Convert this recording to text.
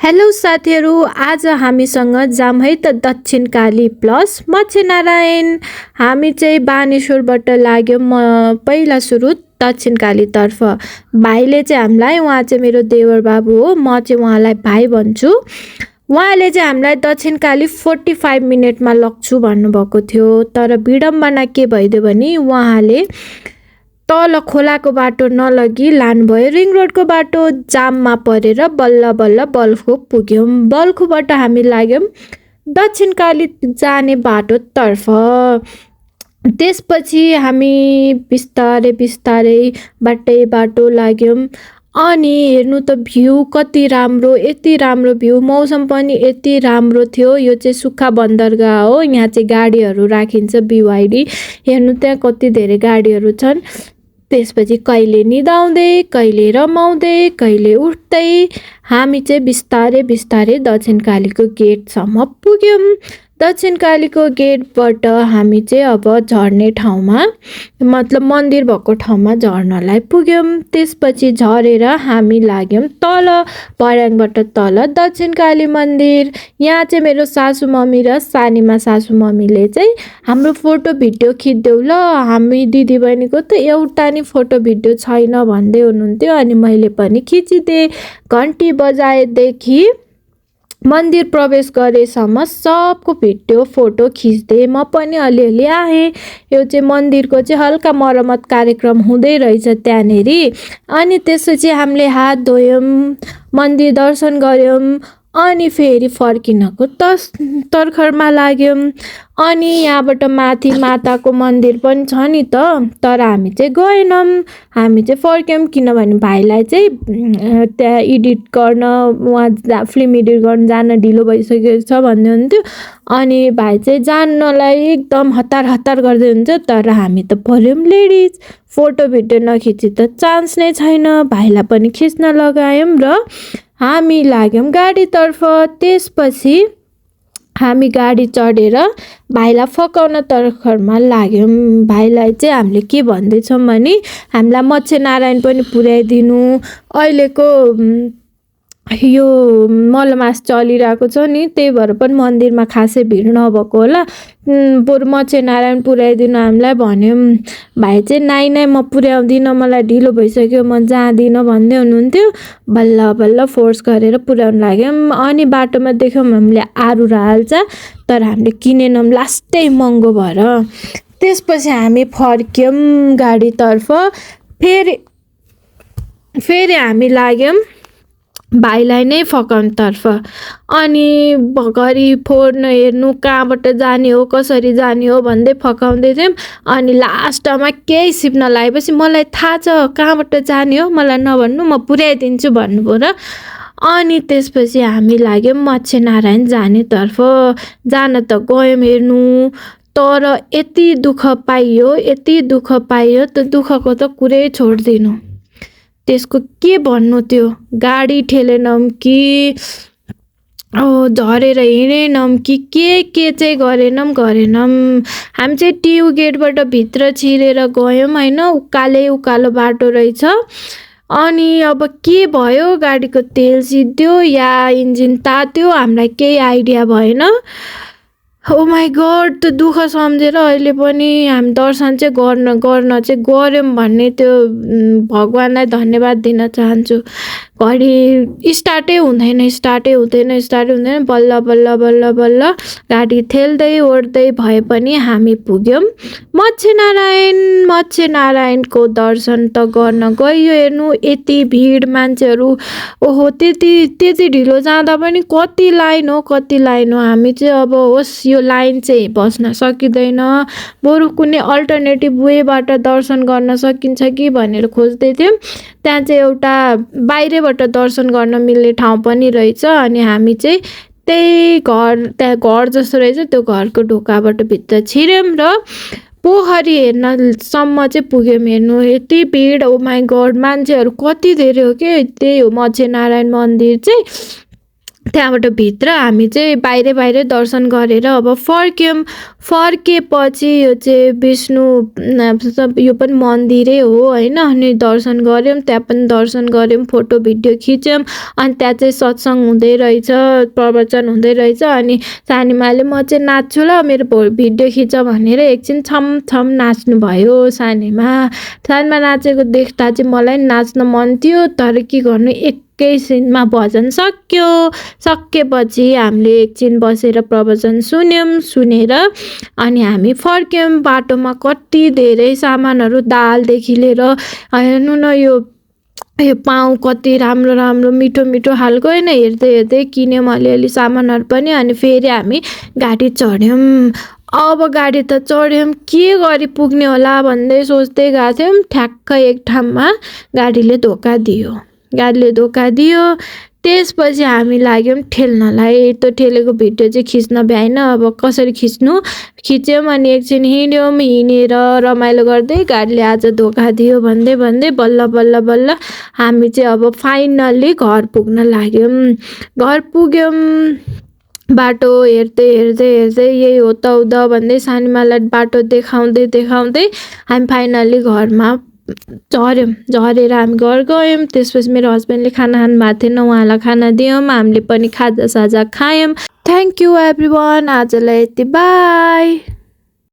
Hello साथीहरू, आज हामीसँग जाम है त दक्षिण काली प्लस मच्छेनारायण। हामी चाहिँ बानेश्वरबाट लाग्यौँ पहिला सुरु दक्षिण कालीतर्फ। भाइले चाहिँ हामीलाई, उहाँ चाहिँ मेरो देवर बाबु हो, म चाहिँ उहाँलाई भाइ भन्छु। उहाँले चाहिँ हामीलाई दक्षिण काली 45 मिनटमा लग्छु भन्नुभएको थियो, तर विडम्बना के भइदियो भने उहाँले तल खोलाको बाटो नलगी लानुभयो रिङ रोडको बाटो। जाममा परेर बल्ल बल्ल बल्खु पुग्यौँ। बल्खुबाट हामी लाग्यौँ दक्षिण काली जाने बाटोतर्फ। त्यसपछि हामी बिस्तारै बिस्तारै बाटो लाग्यौँ। अनि हेर्नु त भ्यू कति राम्रो, यति राम्रो भ्यू, मौसम पनि यति राम्रो थियो। यो चाहिँ सुक्खा बन्दरगाह हो, यहाँ चाहिँ गाडीहरू राखिन्छ BYD। हेर्नु त्यहाँ कति धेरै गाडीहरू छन्। त्यसपछि कहिले निदाउँदै, कहिले रमाउँदै, कहिले उठ्दै हामी चाहिँ बिस्तारै बिस्तारै दक्षिण कालीको गेटसम्म पुग्यौँ। दक्षिण कालीको गेटबाट हामी चाहिँ अब झर्ने ठाउँमा, मतलब मन्दिर भएको ठाउँमा झर्नलाई पुग्यौँ। त्यसपछि झरेर हामी लाग्यौँ तल, पर्याङबाट तल दक्षिण काली मन्दिर। यहाँ चाहिँ मेरो सासु मम्मी र सानीमा सासु मम्मीले चाहिँ हाम्रो फोटो भिडियो खिच्देऊ ल, हामी दिदी बहिनीको त एउटा नि फोटो भिडियो छैन भन्दै हुनुहुन्थ्यो। अनि मैले पनि खिचिदिएँ। घन्टी बजाएदेखि मन्दिर प्रवेश गरेसम्म सबको भिडियो फोटो खिच्दै म पनि अलिअलि आएँ। यो चाहिँ मन्दिरको चाहिँ हल्का मर्मत कार्यक्रम हुँदै रहेछ त्यहाँनिर। अनि त्यसपछि हामीले हात धोयौँ, मन्दिर दर्शन गऱ्यौँ, अनि फेरि फर्किनको तर्खरमा लाग्यौँ। अनि यहाँबाट माथि माताको मन्दिर पनि छ नि त, तर हामी चाहिँ गएनौँ, हामी चाहिँ फर्क्यौँ। किनभने भाइलाई चाहिँ त्यहाँ एडिट गर्न, उहाँ फिल्म एडिट गर्न जान ढिलो भइसकेको छ भन्दै हुन्थ्यो। अनि भाइ चाहिँ जान्नलाई एकदम हतार हतार गर्दै हुन्छ, तर हामी त पर्यौँ लेडिज, फोटो भिडियो नखिची त चान्स नै छैन। भाइलाई पनि खिच्न लगायौँ र हामी लाग्यौँ गाडीतर्फ। त्यसपछि हामी गाडी चढेर भाइलाई फकाउन तर्खरमा लाग्यौँ। भाइलाई चाहिँ हामीले के भन्दैछौँ भने हामीलाई मच्छेनारायण पनि पुर्याइदिनु, अहिलेको यो मलमास चलिरहेको छ नि, त्यही भएर पनि मन्दिरमा खासै भिड नभएको होला, बरु मच्छेनारायण पुर्याइदिनु हामीलाई भन्यौँ। भाइ चाहिँ नाइ नाइ म पुर्याउँदिनँ, मलाई ढिलो भइसक्यो, म जाँदिनँ भन्दै हुनुहुन्थ्यो। बल्ल बल्ल फोर्स गरेर पुर्याउनु लाग्यौँ। अनि बाटोमा देख्यौँ हामीले आरु र हाल्चा, तर हामीले किनेनौँ, लास्टै महँगो भएर। त्यसपछि हामी फर्क्यौँ गाडीतर्फ। फेरि हामी लाग्यौँ भाइलाई नै फकाउनतर्फ। अनि घरि फोर्न हेर्नु कहाँबाट जाने हो, कसरी जाने हो भन्दै फकाउँदै थियौँ। अनि लास्टमा केही सिप्न लागेपछि मलाई थाहा छ कहाँबाट जाने हो, मलाई नभन्नु, म पुर्याइदिन्छु भन्नुभयो र। अनि त्यसपछि हामी लाग्यौँ मच्छेनारायण जानेतर्फ। जान त गयौँ हेर्नु, तर यति दुःख पाइयो, यति दुःख पाइयो, त्यो दुःखको त कुरै छोड्दिनु। त्यसको के भन्नु, त्यो गाडी ठेलेनौँ कि झरेर हिँडेनौँ कि के चाहिँ गरेनौँ। हामी चाहिँ ट्यु गेटबाट भित्र छिरेर गयौँ होइन, उकालो बाटो रहेछ। अनि अब के भयो, गाडीको तेल सिद्धियो या इन्जिन तात्यो, हामीलाई केही आइडिया भएन। ओ माई गड, त्यो दुःख सम्झेर अहिले पनि हामी दर्शन चाहिँ गर्न चाहिँ गऱ्यौँ भन्ने त्यो भगवान्लाई धन्यवाद दिन चाहन्छु। घरि स्टार्टै हुँदैन, बल्ल बल्ल बल्ल बल्ल गाडी ठेल्दै ओर्दै भए पनि हामी पुग्यौँ मच्छेनारायणको दर्शन त गर्न गयो। हेर्नु यति भिड मान्छेहरू, ओहो त्यति ढिलो जाँदा पनि कति लाइन हो। हामी चाहिँ अब होस् यो लाइन चाहिँ बस्न सकिँदैन, बरु कुनै अल्टरनेटिभ वेबाट दर्शन गर्न सकिन्छ कि भनेर खोज्दै थियौँ। त्यहाँ चाहिँ एउटा बाहिरबाट दर्शन गर्न मिल्ने ठाउँ पनि रहेछ। अनि हामी चाहिँ त्यहाँ घर जस्तो रहेछ, त्यो घरको ढोकाबाट भित्र छिर्यौँ र पोखरी हेर्नसम्म चाहिँ पुग्यौँ। हेर्नु यति भिड, ओ माई गड, मान्छेहरू कति धेरै हो कि। त्यही हो मच्छेनारायण मन्दिर चाहिँ, त्यहाँबाट भित्र हामी चाहिँ बाहिरै दर्शन गरेर अब फर्केपछि यो चाहिँ विष्णु यो पनि मन्दिरै हो हैन। अनि दर्शन गऱ्यौँ, त्यहाँ पनि दर्शन गऱ्यौँ, फोटो भिडियो खिच्यौँ। अनि त्यहाँ चाहिँ सत्सङ्ग हुँदै रहेछ, प्रवचन हुँदै रहेछ। अनि सानीमाले म चाहिँ नाच्छु ल, मेरो भिडियो खिच भनेर एकछिन छम नाच्नु भयो। सानीमा नाचेको देख्दा चाहिँ मलाई नाच्न मन थियो, तर के गर्नु एकैछिनमा भजन सकेपछि हामीले एकछिन बसेर प्रवचन सुनेर अनि हामी फर्क्यौँ। बाटोमा कति धेरै सामानहरू, दालदेखि लिएर हेर्नु न यो पाउ कति राम्रो मिठो खालको होइन। हेर्दै किन्यौँ अलिअलि सामानहरू पनि। अनि फेरि हामी गाडी चढ्यौँ। अब गाडी त चढ्यौँ, के गरी पुग्ने होला भन्दै सोच्दै गएको थियौँ। ठ्याक्क एक ठाउँमा गाडीले धोका दियो। त्यसपछि हामी लाग्यौँ ठेल्नलाई। त्यो ठेलेको भिडियो चाहिँ खिच्न भ्याएन, अब कसरी खिच्यौँ। अनि एकछिन हिँडेर रमाइलो गर्दै गाडीले आज धोका दियो भन्दै बल्ल हामी चाहिँ अब फाइनल्ली घर पुग्न लाग्यौँ। घर पुग्यौँ, बाटो हेर्दै यही हो त उदा भन्दै सानीमालाई बाटो देखाउँदै हामी फाइनल्ली घरमा झरेर हामी घर गयौँ। त्यसपछि मेरो हस्बेन्डले खाना खानु भएको थिएन, उहाँलाई खाना दियौँ, हामीले पनि खाजासाजा खायौँ। थ्याङ्क यू एभ्रिवान, आजलाई यति, बाई।